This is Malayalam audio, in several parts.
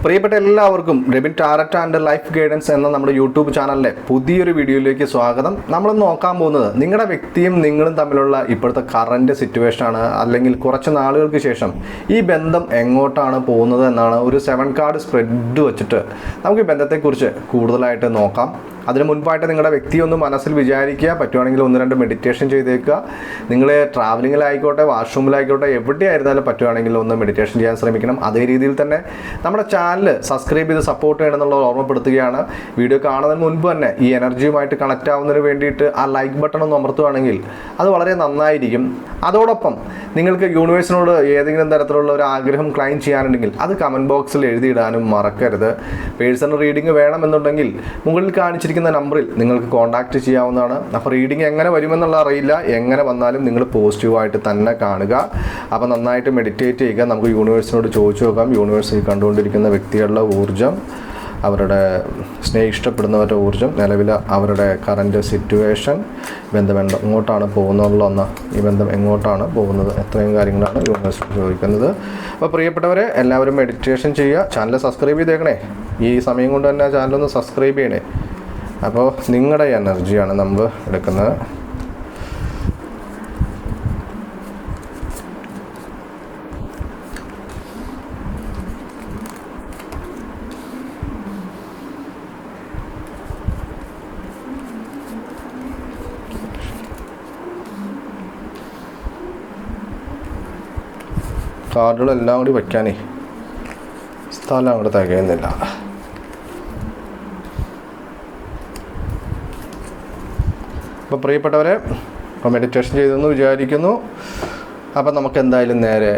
പ്രിയപ്പെട്ട എല്ലാവർക്കും Rebin tarot and life guidance എന്ന നമ്മുടെ യൂട്യൂബ് ചാനലിലെ പുതിയൊരു വീഡിയോയിലേക്ക് സ്വാഗതം. നമ്മൾ നോക്കാൻ പോകുന്നത് നിങ്ങളുടെ വ്യക്തിയും നിങ്ങളും തമ്മിലുള്ള ഇപ്പോഴത്തെ കറൻറ്റ് സിറ്റുവേഷനാണ്, അല്ലെങ്കിൽ കുറച്ച് നാളുകൾക്ക് ശേഷം ഈ ബന്ധം എങ്ങോട്ടാണ് പോകുന്നത് എന്നാണ്. ഒരു 7 കാർഡ് സ്പ്രെഡ് വെച്ചിട്ട് നമുക്ക് ഈ ബന്ധത്തെക്കുറിച്ച് കൂടുതലായിട്ട് നോക്കാം. അതിന് മുൻപായിട്ട് നിങ്ങളുടെ വ്യക്തി ഒന്ന് മനസ്സിൽ വിചാരിക്കുക, പറ്റുവാണെങ്കിൽ 1-2 മെഡിറ്റേഷൻ ചെയ്തേക്കുക. നിങ്ങൾ ട്രാവലിങ്ങിലായിക്കോട്ടെ, വാഷ്റൂമിലായിക്കോട്ടെ, എവിടെയായിരുന്നാലും പറ്റുവാണെങ്കിൽ ഒന്ന് മെഡിറ്റേഷൻ ചെയ്യാൻ ശ്രമിക്കണം. അതേ രീതിയിൽ തന്നെ നമ്മുടെ ചാനൽ സബ്സ്ക്രൈബ് ചെയ്ത് സപ്പോർട്ട് ചെയ്യണമെന്നുള്ളത് ഓർമ്മപ്പെടുത്തുകയാണ്. വീഡിയോ കാണുന്നതിന് മുൻപ് തന്നെ ഈ എനർജിയുമായിട്ട് കണക്റ്റ് ആവുന്നതിന് വേണ്ടിയിട്ട് ആ ലൈക്ക് ബട്ടൺ ഒന്ന് അമർത്തുകയാണെങ്കിൽ അത് വളരെ നന്നായിരിക്കും. അതോടൊപ്പം നിങ്ങൾക്ക് യൂണിവേഴ്സിനോട് ഏതെങ്കിലും തരത്തിലുള്ള ഒരു ആഗ്രഹം ക്ലെയിം ചെയ്യാനുണ്ടെങ്കിൽ അത് കമൻറ്റ് ബോക്സിൽ എഴുതിയിടാനും മറക്കരുത്. പേഴ്സണൽ റീഡിംഗ് വേണമെന്നുണ്ടെങ്കിൽ മുകളിൽ കാണിച്ചിരിക്കുന്ന നമ്പറിൽ നിങ്ങൾക്ക് കോൺടാക്റ്റ് ചെയ്യാവുന്നതാണ്. അപ്പോൾ റീഡിംഗ് എങ്ങനെ വരുമെന്നുള്ള അറിയില്ല, എങ്ങനെ വന്നാലും നിങ്ങൾ പോസിറ്റീവായിട്ട് തന്നെ കാണുക. അപ്പോൾ നന്നായിട്ട് മെഡിറ്റേറ്റ് ചെയ്യുക. നമുക്ക് യൂണിവേഴ്സിനോട് ചോദിച്ചു നോക്കാം, യൂണിവേഴ്സിൽ കണ്ടുകൊണ്ടിരിക്കുന്ന വ്യക്തികളുടെ ഊർജ്ജം, അവരുടെ ഇഷ്ടപ്പെടുന്നവരുടെ ഊർജ്ജം, നിലവിൽ അവരുടെ കറൻറ്റ് സിറ്റുവേഷൻ, ബന്ധം എങ്ങോട്ടാണ് പോകുന്നതെന്ന്, ഈ ബന്ധം എങ്ങോട്ടാണ് പോകുന്നത്, എത്രയും കാര്യങ്ങളാണ് യൂണിവേഴ്സിൽ ചോദിക്കുന്നത്. അപ്പോൾ പ്രിയപ്പെട്ടവരെ, എല്ലാവരും മെഡിറ്റേഷൻ ചെയ്യുക. ചാനൽ സബ്സ്ക്രൈബ് ചെയ്തേക്കണേ. ഈ സമയം കൊണ്ട് തന്നെ ചാനലൊന്ന് സബ്സ്ക്രൈബ് ചെയ്യണേ. അപ്പോൾ നിങ്ങളുടെ എനർജിയാണ് നമ്മൾ എടുക്കുന്നത്. കാർഡുകളെല്ലാം കൂടി വയ്ക്കാനേ സ്ഥലം അങ്ങോട്ട് തികയുന്നില്ല. അപ്പോൾ പ്രിയപ്പെട്ടവരെ, ഇപ്പോൾ മെഡിറ്റേഷൻ ചെയ്തെന്ന് വിചാരിക്കുന്നു. അപ്പം നമുക്ക് എന്തായാലും നേരെ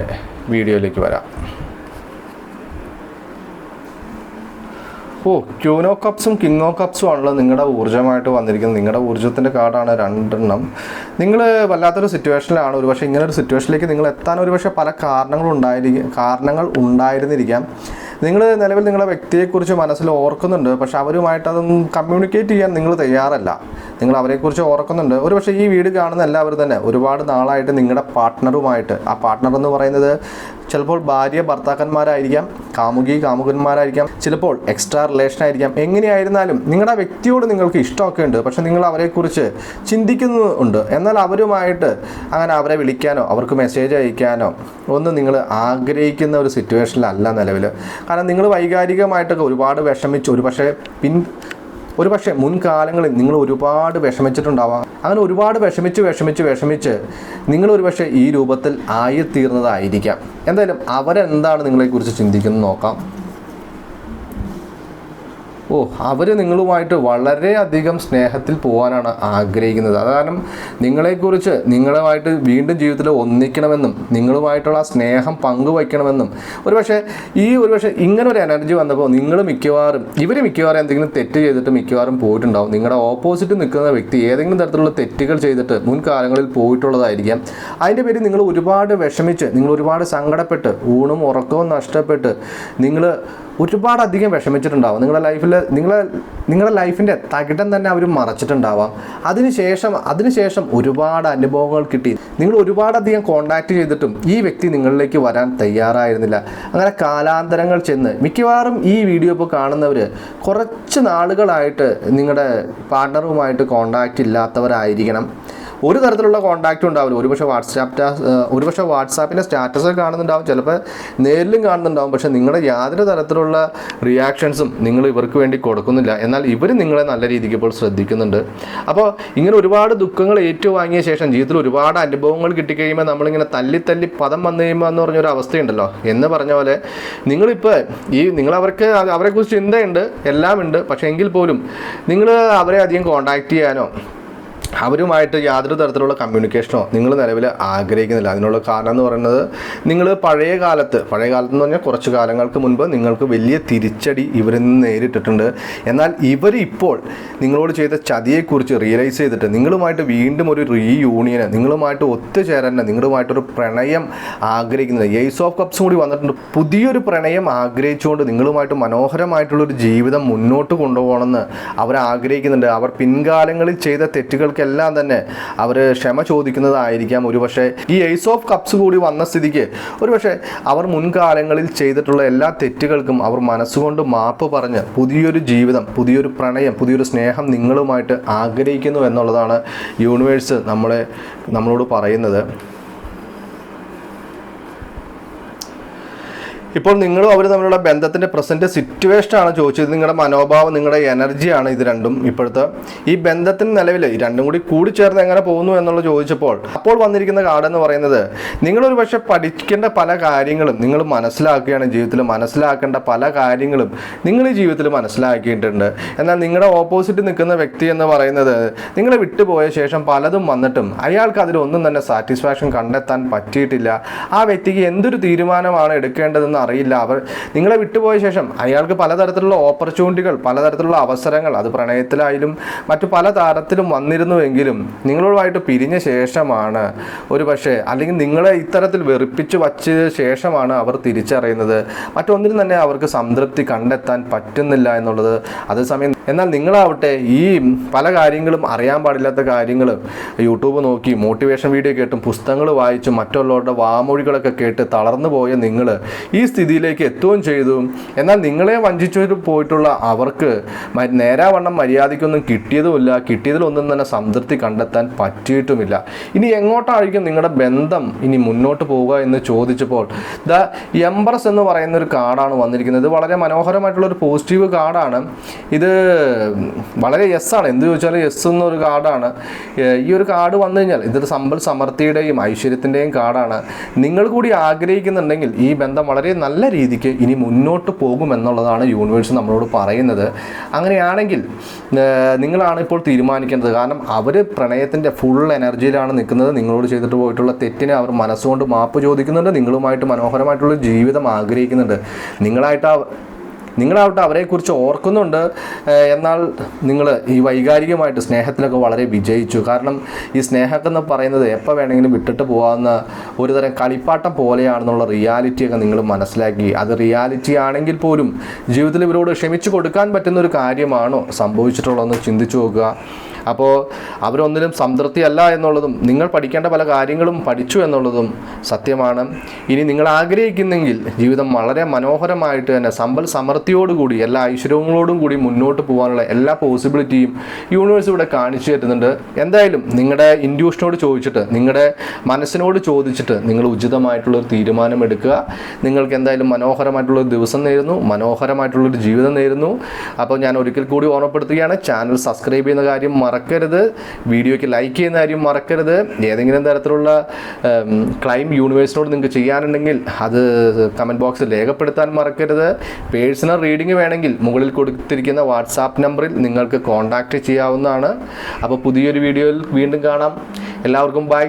വീഡിയോയിലേക്ക് വരാം. ക്യൂൻ ഓഫ് കപ്സും കിങ് ഓഫ് കപ്സും ആണല്ലോ നിങ്ങളുടെ ഊർജ്ജമായിട്ട് വന്നിരിക്കുന്നത്. നിങ്ങളുടെ ഊർജ്ജത്തിൻ്റെ കാർഡാണ് 2 നിങ്ങൾ വല്ലാത്തൊരു സിറ്റുവേഷനിലാണ്. ഒരുപക്ഷെ ഇങ്ങനൊരു സിറ്റുവേഷനിലേക്ക് നിങ്ങൾ എത്താൻ ഒരുപക്ഷെ പല കാരണങ്ങൾ ഉണ്ടായിരുന്നിരിക്കാം. നിങ്ങൾ നിലവിൽ നിങ്ങളുടെ വ്യക്തിയെക്കുറിച്ച് മനസ്സിൽ ഓർക്കുന്നുണ്ട്, പക്ഷെ അവരുമായിട്ട് അതൊന്നും കമ്മ്യൂണിക്കേറ്റ് ചെയ്യാൻ നിങ്ങൾ തയ്യാറല്ല. നിങ്ങൾ അവരെക്കുറിച്ച് ഓർക്കുന്നുണ്ട്. ഒരുപക്ഷെ ഈ വീഡിയോ കാണുന്ന എല്ലാവരും തന്നെ ഒരുപാട് നാളായിട്ട് നിങ്ങളുടെ പാർട്ട്ണറുമായിട്ട്, ആ പാർട്ട്ണർ എന്ന് പറയുന്നത് ചിലപ്പോൾ ഭാര്യ ഭർത്താക്കന്മാരായിരിക്കാം, കാമുകന്മാരായിരിക്കാം, ചിലപ്പോൾ എക്സ്ട്രാ റിലേഷൻ ആയിരിക്കാം. എങ്ങനെയായിരുന്നാലും നിങ്ങളുടെ വ്യക്തിയോട് നിങ്ങൾക്ക് ഇഷ്ടമൊക്കെ ഉണ്ട്, പക്ഷെ നിങ്ങൾ അവരെക്കുറിച്ച് ചിന്തിക്കുന്നുണ്ട്. എന്നാൽ അവരുമായിട്ട് അങ്ങനെ അവരെ വിളിക്കാനോ അവർക്ക് മെസ്സേജ് അയക്കാനോ ഒന്നും നിങ്ങൾ ആഗ്രഹിക്കുന്ന ഒരു സിറ്റുവേഷനിലല്ല നിലവിൽ. കാരണം നിങ്ങൾ വൈകാരികമായിട്ടൊക്കെ ഒരുപാട് വിഷമിച്ച്, ഒരുപക്ഷെ മുൻകാലങ്ങളിൽ നിങ്ങൾ ഒരുപാട് വിഷമിച്ചിട്ടുണ്ടാവാം. അങ്ങനെ ഒരുപാട് വിഷമിച്ച് നിങ്ങൾ ഒരുപക്ഷെ ഈ രൂപത്തിൽ ആയിത്തീർന്നതായിരിക്കാം. എന്തായാലും അവരെന്താണ് നിങ്ങളെക്കുറിച്ച് ചിന്തിക്കുന്നത് നോക്കാം. അവർ നിങ്ങളുമായിട്ട് വളരെയധികം സ്നേഹത്തിൽ പോകാനാണ് ആഗ്രഹിക്കുന്നത്. അത് കാരണം നിങ്ങളെക്കുറിച്ച് നിങ്ങളുമായിട്ട് വീണ്ടും ജീവിതത്തിൽ ഒന്നിക്കണമെന്നും നിങ്ങളുമായിട്ടുള്ള സ്നേഹം പങ്കുവയ്ക്കണമെന്നും ഒരുപക്ഷെ ഇങ്ങനെ ഒരു എനർജി വന്നപ്പോൾ ഇവർ മിക്കവാറും എന്തെങ്കിലും തെറ്റ് ചെയ്തിട്ട് മിക്കവാറും പോയിട്ടുണ്ടാവും. നിങ്ങളുടെ ഓപ്പോസിറ്റ് നിൽക്കുന്ന വ്യക്തി ഏതെങ്കിലും തരത്തിലുള്ള തെറ്റുകൾ ചെയ്തിട്ട് മുൻകാലങ്ങളിൽ പോയിട്ടുള്ളതായിരിക്കാം. അതിൻ്റെ പേരിൽ നിങ്ങൾ ഒരുപാട് വിഷമിച്ച്, നിങ്ങൾ ഒരുപാട് സങ്കടപ്പെട്ട്, ഊണും ഉറക്കവും നഷ്ടപ്പെട്ട് നിങ്ങൾ ഒരുപാടധികം വിഷമിച്ചിട്ടുണ്ടാവും. നിങ്ങളുടെ ലൈഫിൻ്റെ തകിടം തന്നെ അവർ മറച്ചിട്ടുണ്ടാവാം. അതിനുശേഷം ഒരുപാട് അനുഭവങ്ങൾ കിട്ടി. നിങ്ങൾ ഒരുപാടധികം കോണ്ടാക്ട് ചെയ്തിട്ടും ഈ വ്യക്തി നിങ്ങളിലേക്ക് വരാൻ തയ്യാറായിരുന്നില്ല. അങ്ങനെ കാലാന്തരങ്ങൾ ചെന്ന് മിക്കവാറും ഈ വീഡിയോ ഇപ്പോൾ കാണുന്നവർ കുറച്ച് നാളുകളായിട്ട് നിങ്ങളുടെ പാർട്ട്ണറുമായിട്ട് കോണ്ടാക്റ്റ് ഇല്ലാത്തവരായിരിക്കണം. ഒരു തരത്തിലുള്ള കോൺടാക്റ്റും ഉണ്ടാവില്ല. ഒരുപക്ഷെ വാട്സാപ്പിൻ്റെ സ്റ്റാറ്റസ് കാണുന്നുണ്ടാവും, ചിലപ്പോൾ നേരിലും കാണുന്നുണ്ടാവും. പക്ഷേ നിങ്ങളുടെ യാതൊരു തരത്തിലുള്ള റിയാക്ഷൻസും നിങ്ങൾ ഇവർക്ക് വേണ്ടി കൊടുക്കുന്നില്ല. എന്നാൽ ഇവർ നിങ്ങളെ നല്ല രീതിക്ക് ഇപ്പോൾ ശ്രദ്ധിക്കുന്നുണ്ട്. അപ്പോൾ ഇങ്ങനെ ഒരുപാട് ദുഃഖങ്ങൾ ഏറ്റുവാങ്ങിയ ശേഷം ജീവിതത്തിൽ ഒരുപാട് അനുഭവങ്ങൾ കിട്ടിക്കഴിയുമ്പോൾ നമ്മളിങ്ങനെ തല്ലി പദം വന്നു കഴിയുമ്പോൾ എന്ന് പറഞ്ഞൊരു അവസ്ഥയുണ്ടല്ലോ. എന്ന് പറഞ്ഞ പോലെ നിങ്ങളിപ്പോൾ അവരെക്കുറിച്ച് ചിന്തയുണ്ട്, എല്ലാം ഉണ്ട്. പക്ഷേ എങ്കിൽ പോലും നിങ്ങൾ അവരെ അധികം കോൺടാക്റ്റ് ചെയ്യാനോ അവരുമായിട്ട് യാതൊരു തരത്തിലുള്ള കമ്മ്യൂണിക്കേഷനോ നിങ്ങൾ നിലവിൽ ആഗ്രഹിക്കുന്നില്ല. അതിനുള്ള കാരണം എന്ന് പറയുന്നത്, നിങ്ങൾ പഴയ കാലത്ത് എന്ന് പറഞ്ഞാൽ കുറച്ച് കാലങ്ങൾക്ക് മുൻപ് നിങ്ങൾക്ക് വലിയ തിരിച്ചടി ഇവരിൽ നിന്ന് നേരിട്ടിട്ടുണ്ട്. എന്നാൽ ഇവരിപ്പോൾ നിങ്ങളോട് ചെയ്ത ചതിയെക്കുറിച്ച് റിയലൈസ് ചെയ്തിട്ട് നിങ്ങളുമായിട്ട് വീണ്ടും ഒരു റീയൂണിയന്, നിങ്ങളുമായിട്ട് ഒത്തുചേരാൻ, നിങ്ങളുമായിട്ടൊരു പ്രണയം ആഗ്രഹിക്കുന്നത്, എയ്സ് ഓഫ് കപ്സും കൂടി വന്നിട്ടുണ്ട്. പുതിയൊരു പ്രണയം ആഗ്രഹിച്ചുകൊണ്ട് നിങ്ങളുമായിട്ട് മനോഹരമായിട്ടുള്ളൊരു ജീവിതം മുന്നോട്ട് കൊണ്ടുപോകണമെന്ന് അവർ ആഗ്രഹിക്കുന്നുണ്ട്. അവർ പിൻകാലങ്ങളിൽ ചെയ്ത തെറ്റുകൾക്ക് കാര്യങ്ങൾക്കെല്ലാം തന്നെ അവർ ക്ഷമ ചോദിക്കുന്നതായിരിക്കാം. ഒരുപക്ഷെ ഈ ഏസ് ഓഫ് കപ്സ് കൂടി വന്ന സ്ഥിതിക്ക് ഒരുപക്ഷെ അവർ മുൻകാലങ്ങളിൽ ചെയ്തിട്ടുള്ള എല്ലാ തെറ്റുകൾക്കും അവർ മനസ്സുകൊണ്ട് മാപ്പ് പറഞ്ഞ് പുതിയൊരു ജീവിതം, പുതിയൊരു പ്രണയം, പുതിയൊരു സ്നേഹം നിങ്ങളുമായിട്ട് ആഗ്രഹിക്കുന്നു എന്നുള്ളതാണ് യൂണിവേഴ്സ് നമ്മളോട് പറയുന്നത്. ഇപ്പോൾ നിങ്ങളും അവർ തമ്മിലുള്ള ബന്ധത്തിൻ്റെ പ്രസൻറ്റ് സിറ്റുവേഷനാണ് ചോദിച്ചത്. നിങ്ങളുടെ മനോഭാവം, നിങ്ങളുടെ എനർജിയാണ് ഇത് രണ്ടും. ഇപ്പോഴത്തെ ഈ ബന്ധത്തിന് നിലവിൽ ഈ രണ്ടും കൂടി ചേർന്ന് എങ്ങനെ പോകുന്നു എന്നുള്ളത് ചോദിച്ചപ്പോൾ അപ്പോൾ വന്നിരിക്കുന്ന കാർഡ് എന്ന് പറയുന്നത്, നിങ്ങളൊരു പക്ഷേ പഠിക്കേണ്ട പല കാര്യങ്ങളും നിങ്ങൾ മനസ്സിലാക്കുകയാണ്. ജീവിതത്തിൽ മനസ്സിലാക്കേണ്ട പല കാര്യങ്ങളും നിങ്ങൾ ഈ ജീവിതത്തിൽ മനസ്സിലാക്കിയിട്ടുണ്ട്. എന്നാൽ നിങ്ങളുടെ ഓപ്പോസിറ്റ് നിൽക്കുന്ന വ്യക്തി എന്ന് പറയുന്നത് നിങ്ങളെ വിട്ടുപോയ ശേഷം പലതും വന്നിട്ടും അയാൾക്ക് അതിലൊന്നും തന്നെ സാറ്റിസ്ഫാക്ഷൻ കണ്ടെത്താൻ പറ്റിയിട്ടില്ല. ആ വ്യക്തിക്ക് എന്തൊരു തീരുമാനമാണ് എടുക്കേണ്ടതെന്ന് അറിയില്ല. നിങ്ങളെ വിട്ടുപോയ ശേഷം അയാൾക്ക് പലതരത്തിലുള്ള ഓപ്പർച്യൂണിറ്റികൾ, പലതരത്തിലുള്ള അവസരങ്ങൾ, അത് പ്രണയത്തിലായാലും മറ്റു പല തരത്തിലും വന്നിരുന്നുവെങ്കിലും നിങ്ങളുമായിട്ട് പിരിഞ്ഞ ശേഷമാണ് ഒരു പക്ഷേ, അല്ലെങ്കിൽ നിങ്ങളെ ഇത്തരത്തിൽ വെറുപ്പിച്ച് വച്ച ശേഷമാണ് അവർ തിരിച്ചറിയുന്നത് മറ്റൊന്നിനും തന്നെ അവർക്ക് സംതൃപ്തി കണ്ടെത്താൻ പറ്റുന്നില്ല എന്നുള്ളത്. അതേസമയം എന്നാൽ നിങ്ങളാവട്ടെ ഈ പല കാര്യങ്ങളും, അറിയാൻ പാടില്ലാത്ത കാര്യങ്ങൾ യൂട്യൂബ് നോക്കി, മോട്ടിവേഷൻ വീഡിയോ കേട്ടും പുസ്തകങ്ങൾ വായിച്ചും മറ്റുള്ളവരുടെ വാമൊഴികളൊക്കെ കേട്ട് തളർന്നു പോയ നിങ്ങൾ ഈ സ്ഥിതിയിലേക്ക് എത്തുകയും ചെയ്തു. എന്നാൽ നിങ്ങളെ വഞ്ചിച്ചു പോയിട്ടുള്ള അവർക്ക് നേരാവണ്ണം മര്യാദയ്ക്കൊന്നും കിട്ടിയതുമില്ല. കിട്ടിയതിലൊന്നും തന്നെ സംതൃപ്തി കണ്ടെത്താൻ പറ്റിയിട്ടുമില്ല. ഇനി എങ്ങോട്ടായിരിക്കും നിങ്ങളുടെ ബന്ധം ഇനി മുന്നോട്ട് പോവുക എന്ന് ചോദിച്ചപ്പോൾ ദ എംപ്രസ് എന്ന് പറയുന്ന ഒരു കാർഡാണ് വന്നിരിക്കുന്നത്. വളരെ മനോഹരമായിട്ടുള്ളൊരു പോസിറ്റീവ് കാർഡാണ് ഇത്. വളരെ യെസ് ആണ്. എന്ത് ചോദിച്ചാലും യെസ് എന്നൊരു കാർഡാണ്. ഈ ഒരു കാർഡ് വന്നു കഴിഞ്ഞാൽ ഇതൊരു സമ്പൽ സമൃദ്ധിയുടെയും ഐശ്വര്യത്തിൻ്റെയും കാർഡാണ്. നിങ്ങൾ കൂടി ആഗ്രഹിക്കുന്നുണ്ടെങ്കിൽ ഈ ബന്ധം വളരെ നല്ല രീതിക്ക് ഇനി മുന്നോട്ട് പോകുമെന്നുള്ളതാണ് യൂണിവേഴ്സ് നമ്മളോട് പറയുന്നത്. അങ്ങനെയാണെങ്കിൽ നിങ്ങളാണ് ഇപ്പോൾ തീരുമാനിക്കേണ്ടത്. കാരണം അവർ പ്രണയത്തിൻ്റെ ഫുൾ എനർജിയിലാണ് നിൽക്കുന്നത്. നിങ്ങളോട് ചെയ്തിട്ട് പോയിട്ടുള്ള തെറ്റിനെ അവർ മനസ്സുകൊണ്ട് മാപ്പ് ചോദിക്കുന്നുണ്ട്. നിങ്ങളുമായിട്ട് മനോഹരമായിട്ടുള്ള ജീവിതം ആഗ്രഹിക്കുന്നുണ്ട്. നിങ്ങളാവട്ടെ അവരെക്കുറിച്ച് ഓർക്കുന്നുണ്ട്. എന്നാൽ നിങ്ങൾ ഈ വൈകാരികമായിട്ട് സ്നേഹത്തിലൊക്കെ വളരെ വിജയിച്ചു. കാരണം ഈ സ്നേഹമെന്ന് പറയുന്നത് എപ്പോൾ വേണമെങ്കിലും വിട്ടിട്ട് പോകാവുന്ന ഒരുതരം കളിപ്പാട്ടം പോലെയാണെന്നുള്ള റിയാലിറ്റിയൊക്കെ നിങ്ങൾ മനസ്സിലാക്കി. അത് റിയാലിറ്റി ആണെങ്കിൽ പോലും ജീവിതത്തിൽ ഇവരോട് ക്ഷമിച്ചു കൊടുക്കാൻ പറ്റുന്ന ഒരു കാര്യമാണോ സംഭവിച്ചിട്ടുള്ളതെന്ന് ചിന്തിച്ചു നോക്കുക. അപ്പോൾ അവരൊന്നിലും സംതൃപ്തിയല്ല എന്നുള്ളതും നിങ്ങൾ പഠിക്കേണ്ട പല കാര്യങ്ങളും പഠിച്ചു എന്നുള്ളതും സത്യമാണ്. ഇനി നിങ്ങൾ ആഗ്രഹിക്കുന്നെങ്കിൽ ജീവിതം വളരെ മനോഹരമായിട്ട് തന്നെ സമ്പൽ സമൃദ്ധിയോടുകൂടി എല്ലാ ഐശ്വര്യങ്ങളോടും കൂടി മുന്നോട്ട് പോകാനുള്ള എല്ലാ പോസിബിലിറ്റിയും യൂണിവേഴ്സ് ഇവിടെ കാണിച്ചു തരുന്നുണ്ട്. എന്തായാലും നിങ്ങളുടെ ഇൻഡ്യൂഷനോട് ചോദിച്ചിട്ട്, നിങ്ങളുടെ മനസ്സിനോട് ചോദിച്ചിട്ട് നിങ്ങൾ ഉചിതമായിട്ടുള്ളൊരു തീരുമാനം എടുക്കുക. നിങ്ങൾക്ക് എന്തായാലും മനോഹരമായിട്ടുള്ളൊരു ദിവസം നേരുന്നു, മനോഹരമായിട്ടുള്ളൊരു ജീവിതം നേരുന്നു. അപ്പോൾ ഞാൻ ഒരിക്കൽ കൂടി ഓർമ്മപ്പെടുത്തുകയാണ്, ചാനൽ സബ്സ്ക്രൈബ് ചെയ്യുന്ന കാര്യം മറക്കരുത്. വീഡിയോയ്ക്ക് ലൈക്ക് ചെയ്യുന്ന കാര്യം മറക്കരുത്. ഏതെങ്കിലും തരത്തിലുള്ള ക്ലൈം യൂണിവേഴ്സിനോട് നിങ്ങൾക്ക് ചെയ്യാനുണ്ടെങ്കിൽ അത് കമൻറ്റ് ബോക്സിൽ രേഖപ്പെടുത്താൻ മറക്കരുത്. പേഴ്സണൽ റീഡിംഗ് വേണമെങ്കിൽ മുകളിൽ കൊടുത്തിരിക്കുന്ന വാട്സാപ്പ് നമ്പറിൽ നിങ്ങൾക്ക് കോൺടാക്റ്റ് ചെയ്യാവുന്നതാണ്. അപ്പോൾ പുതിയൊരു വീഡിയോയിൽ വീണ്ടും കാണാം. എല്ലാവർക്കും ബൈ.